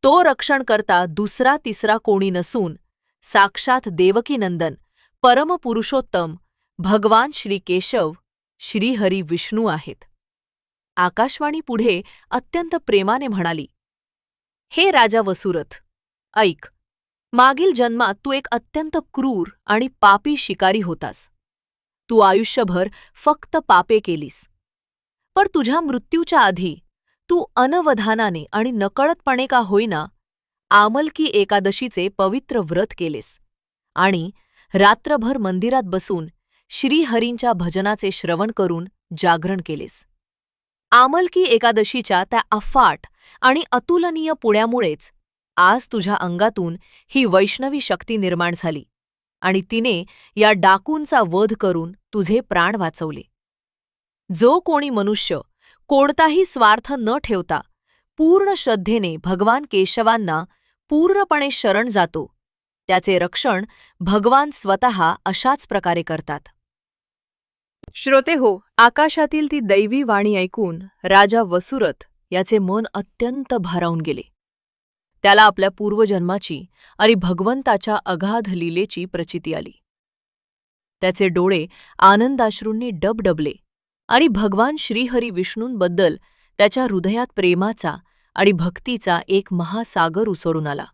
तो रक्षणकर्ता दुसरा तिसरा कोणी नसून साक्षात देवकीनंदन, परमपुरुषोत्तम, भगवान श्री केशव, श्रीहरी विष्णू आहेत. आकाशवाणी पुढे अत्यंत प्रेमाने म्हणाली, हे राजा वसुरथ, ऐक, मागील जन्मात तू एक अत्यंत क्रूर आणि पापी शिकारी होतास. तू आयुष्यभर फक्त पापे केलीस. पण तुझ्या मृत्यूच्या आधी तू अनवधानाने आणि नकळतपणे का होईना आमलकी एकादशीचे पवित्र व्रत केलेस आणि रात्रभर मंदिरात बसून श्रीहरींच्या भजनाचे श्रवण करून जागरण केलेस. आमलकी एकादशीच्या त्या अफाट आणि अतुलनीय पुण्यामुळेच आज तुझ्या अंगातून ही वैष्णवी शक्ती निर्माण झाली आणि तिने या डाकूंचा वध करून तुझे प्राण वाचवले. जो कोणी मनुष्य कोणताही स्वार्थ न ठेवता पूर्ण श्रद्धेने भगवान केशवांना पूर्णपणे शरण जातो, त्याचे रक्षण भगवान स्वतः अशाच प्रकारे करतात. श्रोते हो, आकाशातील ती दैवी वाणी ऐकून राजा वसुरथ याचे मन अत्यंत भारावून गेले. त्याला आपल्या पूर्वजन्माची आणि भगवंताच्या अगाध लीलेची प्रचिती आली. त्याचे डोळे आनंदाश्रूंनी डबडबले आणि भगवान श्रीहरी विष्णूंबद्दल त्याच्या हृदयात प्रेमाचा आणि भक्तीचा एक महासागर उसळून आला.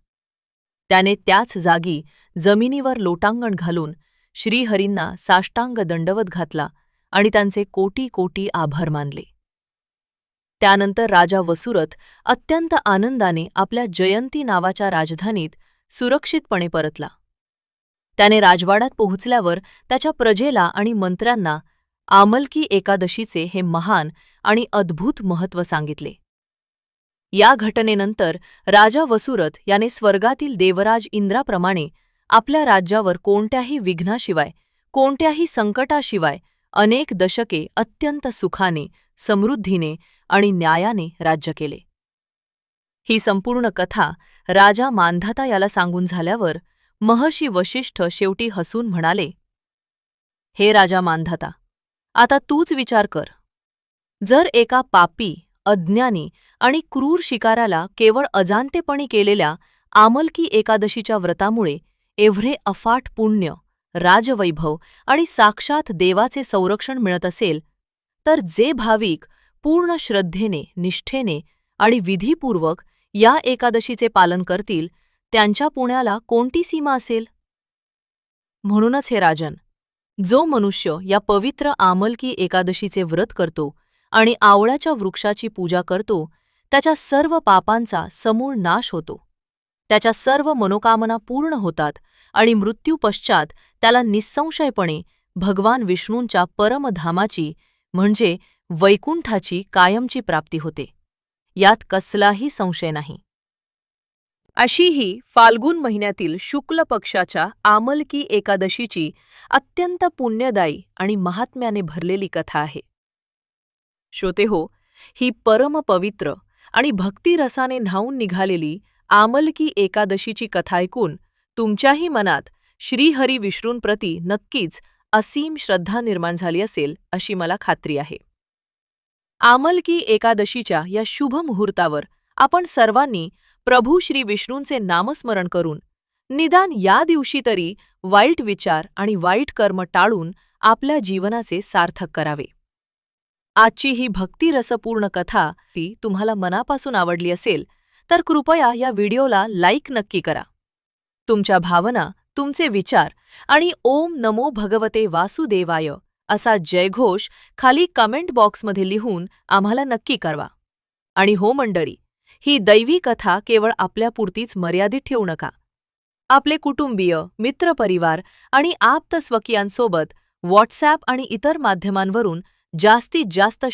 त्याने त्याच जागी जमिनीवर लोटांगण घालून श्रीहरींना साष्टांग दंडवत घातला आणि त्यांचे कोटी कोटी आभार मानले. त्यानंतर राजा वसुरथ अत्यंत आनंदाने आपल्या जयंती नावाच्या राजधानीत सुरक्षितपणे परतला. त्याने राजवाड्यात पोहोचल्यावर त्याच्या प्रजेला आणि मंत्र्यांना आमलकी एकादशीचे हे महान आणि अद्भुत महत्त्व सांगितले. या घटनेनंतर राजा वसुरथ याने स्वर्गातील देवराज इंद्राप्रमाणे आपल्या राज्यावर कोणत्याही विघ्नाशिवाय, कोणत्याही संकटाशिवाय अनेक दशके अत्यंत सुखाने, समृद्धीने आणि न्यायाने राज्य केले. ही संपूर्ण कथा राजा मांधाता याला सांगून झाल्यावर महर्षी वशिष्ठ शेवटी हसून म्हणाले, हे राजा मांधाता, आता तूच विचार कर. जर एका पापी, अज्ञानी आणि क्रूर शिकाराला केवळ अजाणतेपणी केलेल्या आमलकी एकादशीच्या व्रतामुळे एवढे अफाट पुण्य, राजवैभव आणि साक्षात देवाचे संरक्षण मिळत असेल, तर जे भाविक पूर्ण श्रद्धेने, निष्ठेने आणि विधीपूर्वक या एकादशीचे पालन करतील, त्यांच्या पुण्याला कोणती सीमा असेल? म्हणूनच हे राजन, जो मनुष्य या पवित्र आमलकी एकादशीचे व्रत करतो आणि आवळ्याच्या वृक्षाची पूजा करतो, त्याच्या सर्व पापांचा समूळ नाश होतो. त्याच्या सर्व मनोकामना पूर्ण होतात आणि मृत्यूपश्चात त्याला निस्संशयपणे भगवान विष्णूंच्या परमधामाची म्हणजे वैकुंठाची कायमची प्राप्ती होते. यात कसलाही संशय नाही. अशी ही फाल्गुन महिन्यातील शुक्ल पक्षाच्या आमलकी एकादशीची अत्यंत पुण्यदायी आणि महात्म्याने भरलेली कथा आहे. श्रोतेहो, ही परमपवित्र आणि भक्तिरसाने न्हाऊन निघालेली आमलकी एकादशीची कथा ऐकून तुमच्याही मनात श्रीहरी विष्णूंप्रती नक्कीच असीम श्रद्धा निर्माण झाली असेल अशी मला खात्री आहे. आमलकी एकादशीच्या या शुभ मुहूर्तावर आपण सर्वांनी प्रभू श्री विष्णूंचे नामस्मरण करून निदान या दिवशी तरी वाईट विचार आणि वाईट कर्म टाळून आपल्या जीवनाचे सार्थक करावे. आजची ही भक्तिरसपूर्ण कथा ती तुम्हाला मनापासून आवडली असेल तर कृपया या व्हिडिओला लाईक नक्की करा. तुमच्या भावना, तुमचे विचार आणि ओम नमो भगवते वासुदेवाय असा जयघोष खाली कमेंट बॉक्समध्ये लिहून आम्हाला नक्की कळवा. आणि हो मंडळी, ही दैवी कथा केवळ आपल्यापुरतीच मर्यादित ठेवू नका. आपले कुटुंबीय, मित्रपरिवार आणि आप्तस्वकीयांसोबत व्हॉट्सॲप आणि इतर माध्यमांवरून जास्तीत जास्त